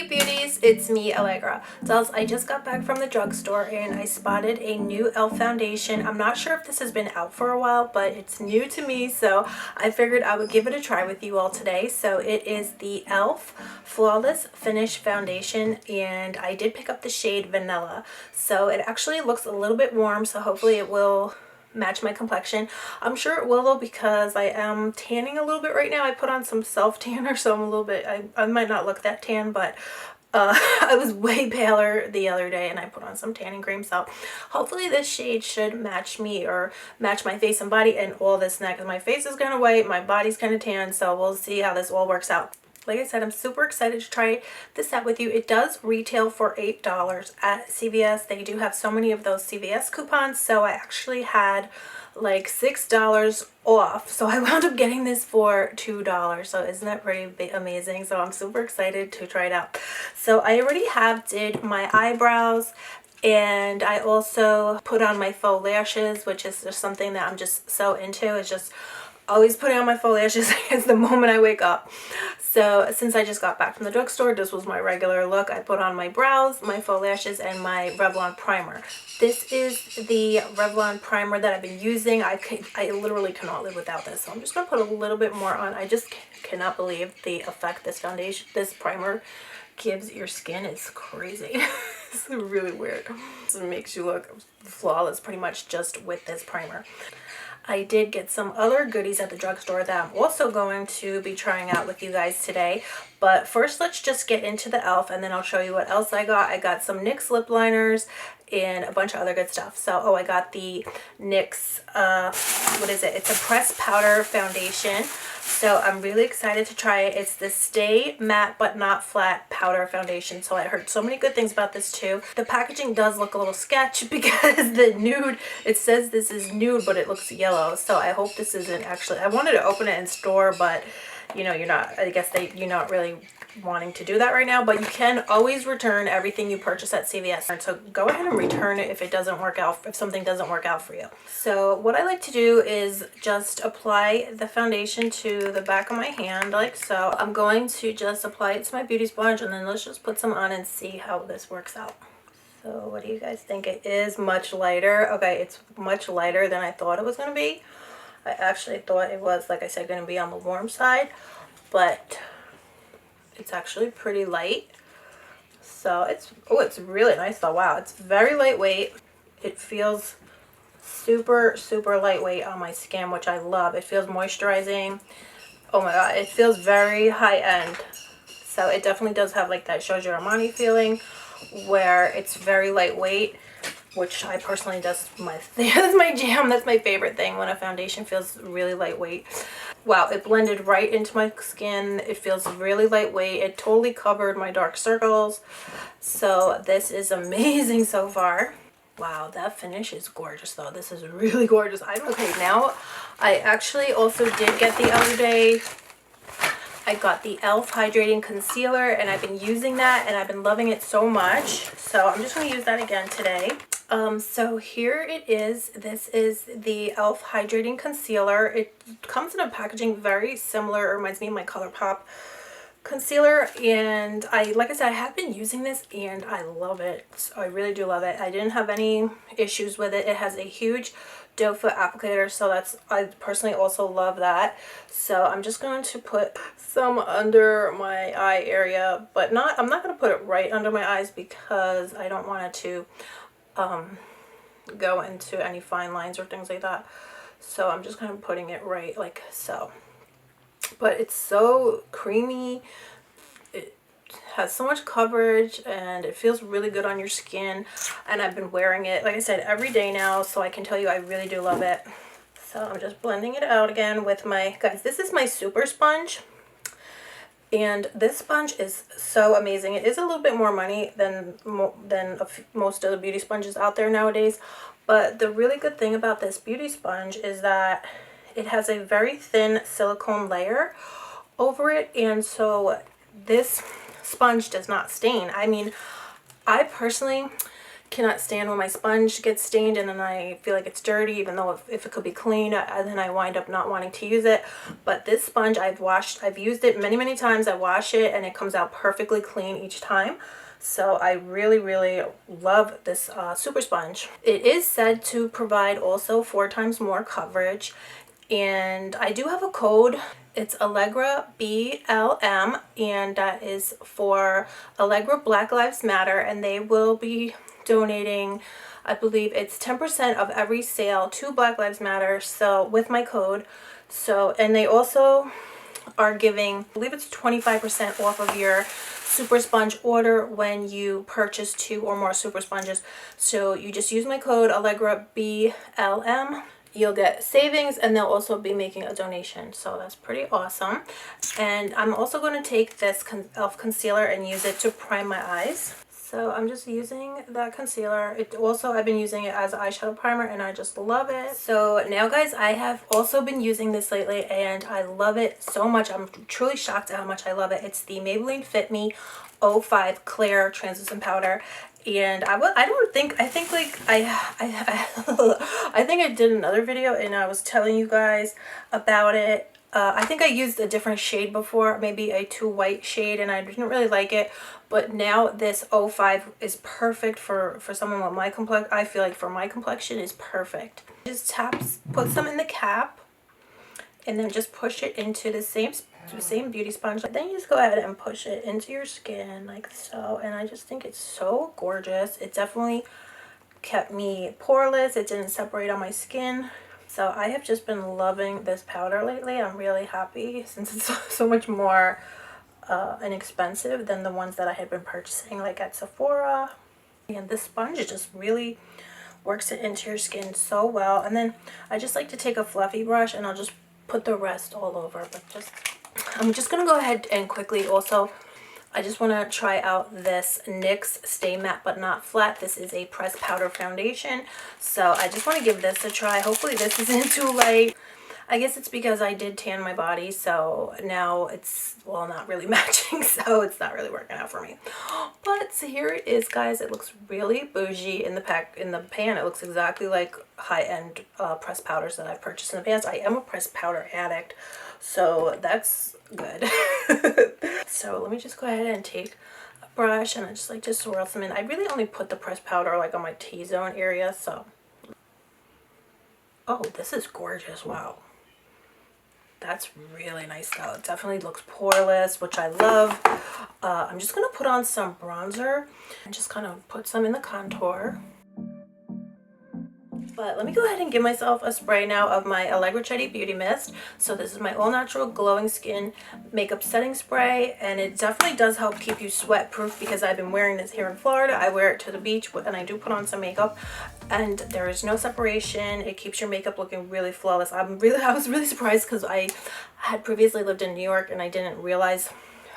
beauties, it's me, Alegra. Dolls, I just got back from the drugstore and I spotted a new e.l.f. foundation. I'm not sure if this has been out for a while, but it's new to me, so I figured I would give it a try with you all today. So it is the e.l.f. Flawless Finish Foundation, and I did pick up the shade Vanilla. So it actually looks a little bit warm, so hopefully it will match my complexion. I'm sure it will though, because I am tanning a little bit right now. I put on some self tanner, so I'm a little bit, I might not look that tan, but I was way paler the other day and I put on some tanning cream, so hopefully this shade should match me or match my face and body and all this neck. My face is kind of white, my body's kind of tan, so we'll see how this all works out. Like I said, I'm super excited to try this out with you. It does retail for $8 at CVS. They do have so many of those CVS coupons, so I actually had like $6 off. So I wound up getting this for $2. So isn't that pretty amazing? So I'm super excited to try it out. So I already did my eyebrows, and I also put on my faux lashes, which is just something that I'm just so into. It's just always putting on my faux lashes is the moment I wake up. So since I just got back from the drugstore, this was my regular look. I put on my brows, my faux lashes, and my Revlon primer. This is the Revlon primer that I've been using. I literally cannot live without this. So I'm just going to put a little bit more on. I just cannot believe the effect this primer gives your skin. Is crazy. It's really weird. It makes you look flawless pretty much just with this primer. I did get some other goodies at the drugstore that I'm also going to be trying out with you guys today. But first, let's just get into the e.l.f. and then I'll show you what else I got. I got some NYX lip liners and a bunch of other good stuff. So, I got the NYX, what is it? It's a pressed powder foundation. So I'm really excited to try it. It's the Stay Matte But Not Flat Powder Foundation. So I heard so many good things about this too. The packaging does look a little sketch because the nude, it says this is nude, but it looks yellow. So I hope this isn't actually, I wanted to open it in store, but you know, you're not, I guess you're not really wanting to do that right now, but you can always return everything you purchase at CVS. So go ahead and return it if it doesn't work out, if something doesn't work out for you. So what I like to do is just apply the foundation to the back of my hand like so. I'm going to just apply it to my beauty sponge, and then let's just put some on and see how this works out. So what do you guys think? It is much lighter. Okay, it's much lighter than I thought it was going to be. I actually thought it was, like I said, going to be on the warm side, but it's actually pretty light. So it's really nice though. Wow, it's very lightweight. It feels super lightweight on my skin, which I love. It feels moisturizing. Oh my god, it feels very high end. So it definitely does have like that Giorgio Armani feeling where it's very lightweight, which I personally, that's my jam. That's my favorite thing, when a foundation feels really lightweight. Wow, it blended right into my skin. It feels really lightweight. It totally covered my dark circles. So this is amazing so far. Wow, that finish is gorgeous though. This is really gorgeous. Okay, now I actually also did get the other day, I got the e.l.f. Hydrating Concealer, and I've been using that and I've been loving it so much. So I'm just going to use that again today. So here it is. This is the e.l.f. Hydrating Concealer. It comes in a packaging very similar, it reminds me of my ColourPop concealer, and like I said, I have been using this and I love it. So I really do love it. I didn't have any issues with it. It has a huge doe foot applicator, so I personally also love that. So I'm just going to put some under my eye area, but I'm not going to put it right under my eyes because I don't want it to go into any fine lines or things like that. So I'm just kind of putting it right like so. But it's so creamy. It has so much coverage and it feels really good on your skin. And I've been wearing it, like I said, every day now. So I can tell you I really do love it. So I'm just blending it out again with my, guys, this is my super sponge. And this sponge is so amazing. It is a little bit more money than most of the beauty sponges out there nowadays. But the really good thing about this beauty sponge is that it has a very thin silicone layer over it. And so this sponge does not stain. I mean, I personally cannot stand when my sponge gets stained and then I feel like it's dirty, even though if it could be clean, then I wind up not wanting to use it. But this sponge I've used it many times. I wash it and it comes out perfectly clean each time. So I really love this super sponge. It is said to provide also 4 times more coverage, and I do have a code. It's Alegra BLM, and that is for Alegra Black Lives Matter, and they will be donating, I believe it's 10% of every sale to Black Lives Matter, so with my code. So, and they also are giving, I believe it's 25% off of your super sponge order when you purchase 2 or more super sponges. So you just use my code Alegra BLM. You'll get savings, and they'll also be making a donation, so that's pretty awesome. And I'm also going to take this e.l.f. concealer and use it to prime my eyes. So I'm just using that concealer. I've been using it as an eyeshadow primer, and I just love it. So now guys, I have also been using this lately, and I love it so much. I'm truly shocked at how much I love it. It's the Maybelline Fit Me 05 Clear Translucent Powder. And I think I did another video and I was telling you guys about it. I think I used a different shade before, maybe a too white shade, and I didn't really like it. But now this 05 is perfect for someone with my complexion. I feel like for my complexion is perfect. Just put some in the cap, and then just push it into the same beauty sponge. Then you just go ahead and push it into your skin like so, and I just think it's so gorgeous. It definitely kept me poreless. It didn't separate on my skin. So I have just been loving this powder lately. I'm really happy since it's so much more inexpensive than the ones that I had been purchasing like at Sephora. And this sponge just really works it into your skin so well. And then I just like to take a fluffy brush and I'll just put the rest all over. But I'm just gonna go ahead and quickly also, I just want to try out this NYX Stay Matte But Not Flat. This is a pressed powder foundation, so I just want to give this a try. Hopefully this isn't too light. I guess it's because I did tan my body, so now it's, well, not really matching, so it's not really working out for me. But so here it is, guys. It looks really bougie in the pan. It looks exactly like high-end pressed powders that I've purchased in the past. I am a pressed powder addict, so that's good. So let me just go ahead and take a brush and I just like to swirl some in. I really only put the pressed powder like on my T-zone area, so. Oh, this is gorgeous. Wow. That's really nice though. It definitely looks poreless, which I love. I'm just going to put on some bronzer and just kind of put some in the contour. But let me go ahead and give myself a spray now of my Alegra Chetti Beauty Mist. So this is my all natural glowing skin makeup setting spray, and it definitely does help keep you sweat proof because I've been wearing this here in Florida. I wear it to the beach and I do put on some makeup, and there is no separation. It keeps your makeup looking really flawless. I was really surprised because I had previously lived in New York and I didn't realize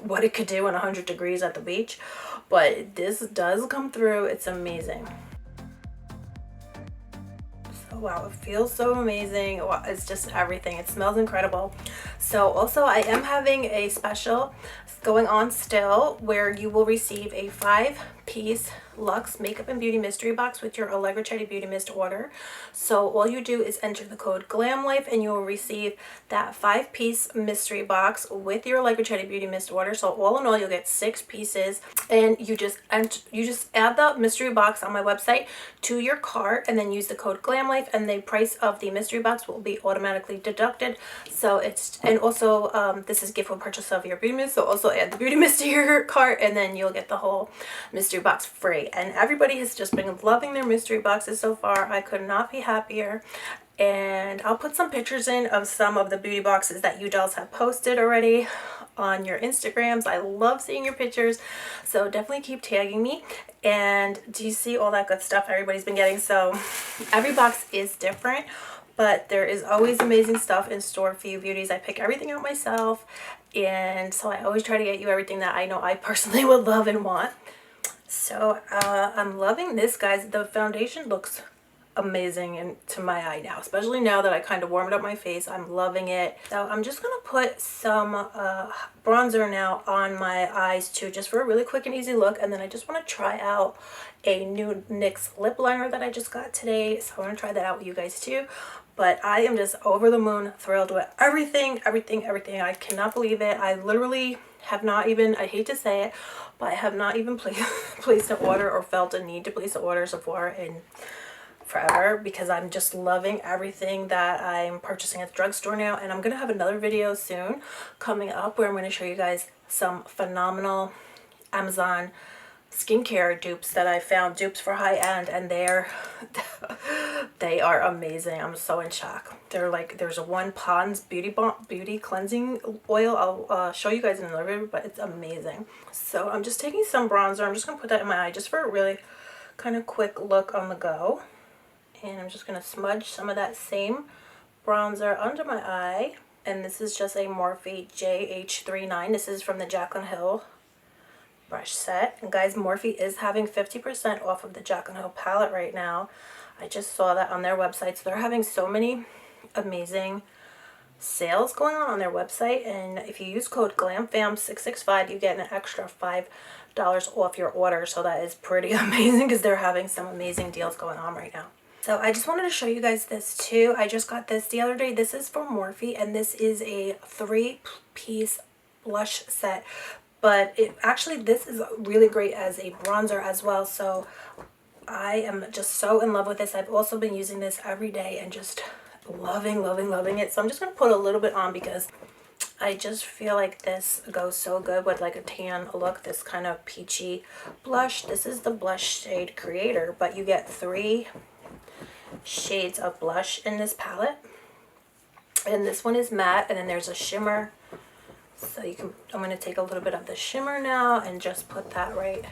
what it could do in 100 degrees at the beach, but this does come through. It's amazing. Wow, it feels so amazing. Wow, it's just everything. It smells incredible. So also I am having a special going on still where you will receive a 5-piece Luxe Makeup and Beauty Mystery Box with your Alegra Chetti Beauty Mist order. So all you do is enter the code GLAMLIFE and you will receive that 5-piece mystery box with your Alegra Chetti Beauty Mist order. So all in all, you'll get 6 pieces, and you just add the mystery box on my website to your cart and then use the code GLAMLIFE, and the price of the mystery box will be automatically deducted. So also this is gift with purchase of your beauty mist, so also add the beauty mist to your cart and then you'll get the whole mystery box free. And everybody has just been loving their mystery boxes so far. I could not be happier. And I'll put some pictures in of some of the beauty boxes that you dolls have posted already on your Instagrams. I love seeing your pictures, so definitely keep tagging me. And do you see all that good stuff everybody's been getting? So every box is different, but there is always amazing stuff in store for you beauties. I pick everything out myself, and so I always try to get you everything that I know I personally would love and want. So I'm loving this, guys. The foundation looks amazing to my eye now, especially now that I kind of warmed up my face. I'm loving it. So I'm just gonna put some bronzer now on my eyes too, just for a really quick and easy look. And then I just want to try out a new NYX lip liner that I just got today, so I want to try that out with you guys too. But I am just over the moon thrilled with everything. I cannot believe it. I literally have not even, I hate to say it, but I have not even placed an order or felt a need to place an order so far in forever, because I'm just loving everything that I'm purchasing at the drugstore now. And I'm gonna have another video soon coming up where I'm going to show you guys some phenomenal Amazon skincare dupes that I found, dupes for high end, and they are amazing. I'm so in shock. They're like, there's a one Pond's beauty cleansing oil. I'll show you guys in another video, but it's amazing. So I'm just taking some bronzer. I'm just gonna put that in my eye just for a really kind of quick look on the go. And I'm just going to smudge some of that same bronzer under my eye. And this is just a Morphe JH39. This is from the Jaclyn Hill brush set. And guys, Morphe is having 50% off of the Jaclyn Hill palette right now. I just saw that on their website. So they're having so many amazing sales going on their website. And if you use code GLAMFAM665, you get an extra $5 off your order. So that is pretty amazing, because they're having some amazing deals going on right now. So I just wanted to show you guys this too. I just got this the other day. This is from Morphe, and this is a 3-piece blush set. But this is really great as a bronzer as well. So I am just so in love with this. I've also been using this every day and just loving it. So I'm just going to put a little bit on, because I just feel like this goes so good with like a tan look, this kind of peachy blush. This is the blush shade Creator, but you get 3 shades of blush in this palette, and this one is matte, and then there's a shimmer. So you can, I'm going to take a little bit of the shimmer now and just put that right.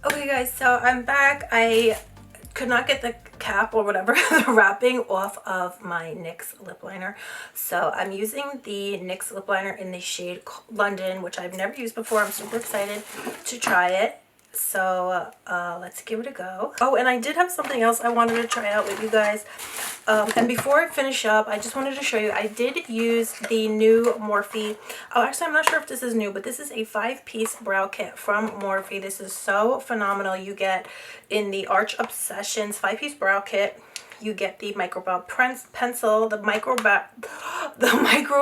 Okay guys, so I'm back. I could not get the cap or whatever, the wrapping off of my NYX lip liner. So I'm using the NYX lip liner in the shade London, which I've never used before. I'm super excited to try it. So let's give it a go. Oh, and I did have something else I wanted to try out with you guys. And before I finish up, I just wanted to show you, I did use the new Morphe. Oh, actually, I'm not sure if this is new, but this is a 5-piece brow kit from Morphe. This is so phenomenal. You get in the Arch Obsessions 5-piece brow kit. You get the micro brow pencil, the micro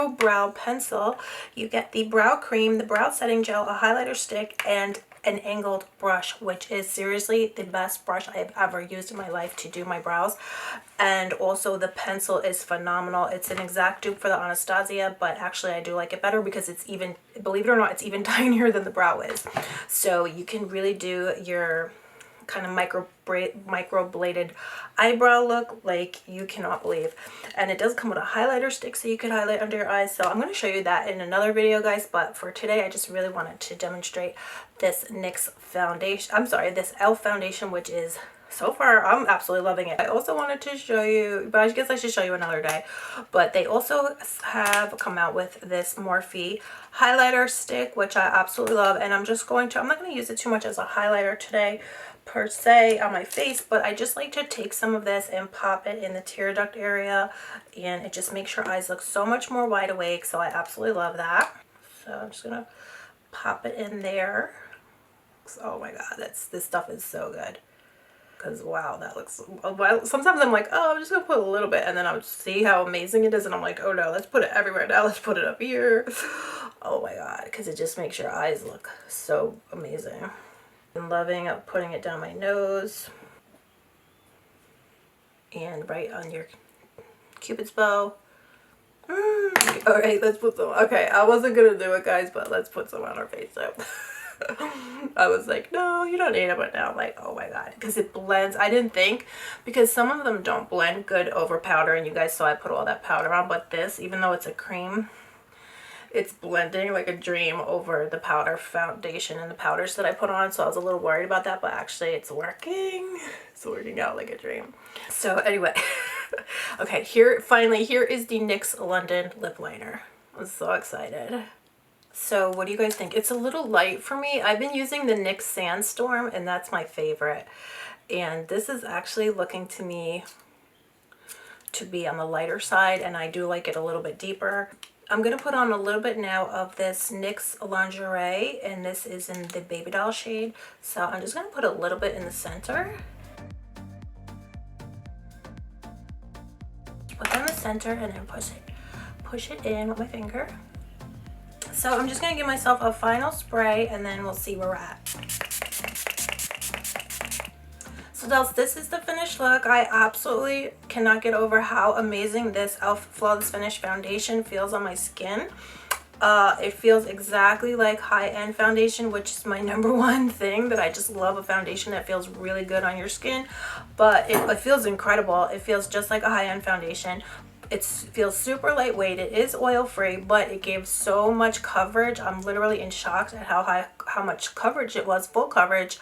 brow pencil. You get the brow cream, the brow setting gel, a highlighter stick, and an angled brush, which is seriously the best brush I've ever used in my life to do my brows. And also the pencil is phenomenal. It's an exact dupe for the Anastasia, but actually I do like it better because it's even, believe it or not, it's even tinier than the brow is. So you can really do your kind of micro bladed eyebrow look like you cannot believe. And it does come with a highlighter stick, so you could highlight under your eyes. So I'm going to show you that in another video, guys, but for today I just really wanted to demonstrate this NYX foundation, I'm sorry, this e.l.f. foundation, which is, so far I'm absolutely loving it. I also wanted to show you, but I guess I should show you another day, but they also have come out with this Morphe highlighter stick, which I absolutely love. And I'm not going to use it too much as a highlighter today per se on my face, but I just like to take some of this and pop it in the tear duct area, and it just makes your eyes look so much more wide awake. So I absolutely love that. So I'm just gonna pop it in there. Oh my god, this stuff is so good. Because wow, that looks, well, sometimes I'm like, oh, I'm just gonna put a little bit, and then I'll see how amazing it is, and I'm like, oh no, let's put it everywhere now. Let's put it up here. Oh my god, because it just makes your eyes look so amazing. I'm loving putting it down my nose and right on your Cupid's bow. All right, let's put some. Okay, I wasn't gonna do it, guys, but let's put some on our face. So I was like, no, you don't need it, but now I'm like, oh my god, because it blends. I didn't think, because some of them don't blend good over powder, and you guys saw I put all that powder on, but this, even though it's a cream, it's blending like a dream over the powder foundation and the powders that I put on. So I was a little worried about that, but actually it's working. It's working out like a dream. So anyway, okay, here is the NYX London Lipliner. I'm so excited. So what do you guys think? It's a little light for me. I've been using the NYX Sandstorm, and that's my favorite. and this is actually looking to me to be on the lighter side, and I do like it a little bit deeper. I'm going to put on a little bit now of this NYX Lingerie, and this is in the Babydoll shade. So I'm just going to put a little bit in the center. Put that in the center and then push it in with my finger. So I'm just going to give myself a final spray, and then we'll see where we're at. So dolls, this is the finished look. I absolutely cannot get over how amazing this e.l.f. Flawless Finish foundation feels on my skin. It feels exactly like high-end foundation, which is my #1 thing, that I just love a foundation that feels really good on your skin. But it feels incredible. It feels just like a high-end foundation. It feels super lightweight. It is oil-free, but it gave so much coverage. I'm literally in shock at how much coverage it was, full coverage.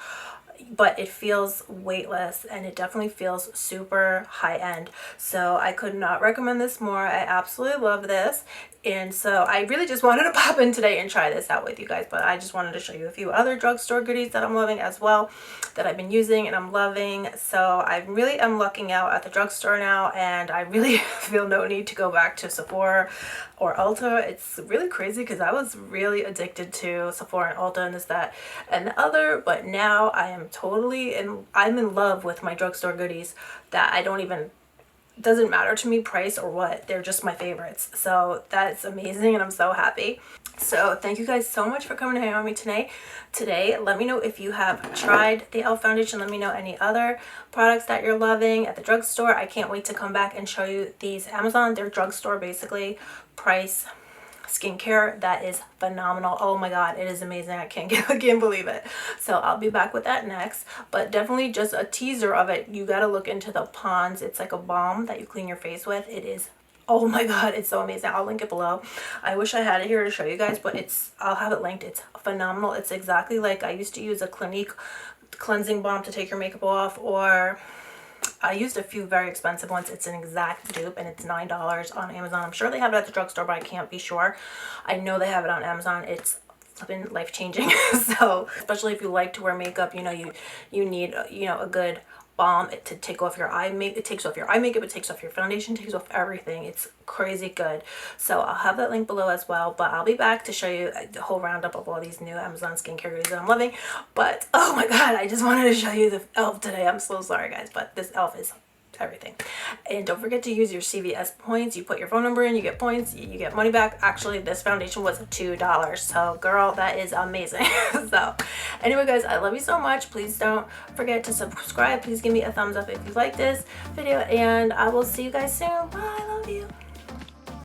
But it feels weightless, and it definitely feels super high-end. So I could not recommend this more. I absolutely love this. And so I really just wanted to pop in today and try this out with you guys, but I just wanted to show you a few other drugstore goodies that I'm loving as well, that I've been using and I'm loving. So I really am lucking out at the drugstore now, and I really feel no need to go back to Sephora or Ulta. It's really crazy because I was really addicted to Sephora and Ulta and this, that, and the other, but now I am I'm in love with my drugstore goodies that I don't even, doesn't matter to me price or what, they're just my favorites. So that's amazing, and I'm so happy. So thank you guys so much for coming to hang out with me today. Let me know if you have tried the e.l.f. foundation. Let me know any other products that you're loving at the drugstore. I can't wait to come back and show you these Amazon, their drugstore basically price skincare that is phenomenal. Oh my god, it is amazing. I can't believe it. So I'll be back with that next, but definitely just a teaser of it. You got to look into the Pond's. It's like a balm that you clean your face with. It is, oh my god, it's so amazing. I'll link it below. I wish I had it here to show you guys, but I'll have it linked. It's phenomenal. It's exactly like I used to use a Clinique cleansing balm to take your makeup off, or I used a few very expensive ones. It's an exact dupe, and it's $9 on Amazon. I'm sure they have it at the drugstore, but I can't be sure. I know they have it on Amazon. It's been life-changing. So especially if you like to wear makeup, you know, you need, you know, a good balm to take off your eye makeup. It takes off your eye makeup, it takes off your foundation, takes off everything. It's crazy good. So I'll have that link below as well, but I'll be back to show you the whole roundup of all these new Amazon skincare goodies that I'm loving. But oh my god, I just wanted to show you the e.l.f. today. I'm so sorry guys, but this e.l.f. is everything. And don't forget to use your CVS points. You put your phone number in, you get points, you get money back. Actually, this foundation was $2, so girl, that is amazing. So anyway guys, I love you so much. Please don't forget to subscribe. Please give me a thumbs up if you like this video, and I will see you guys soon. Bye.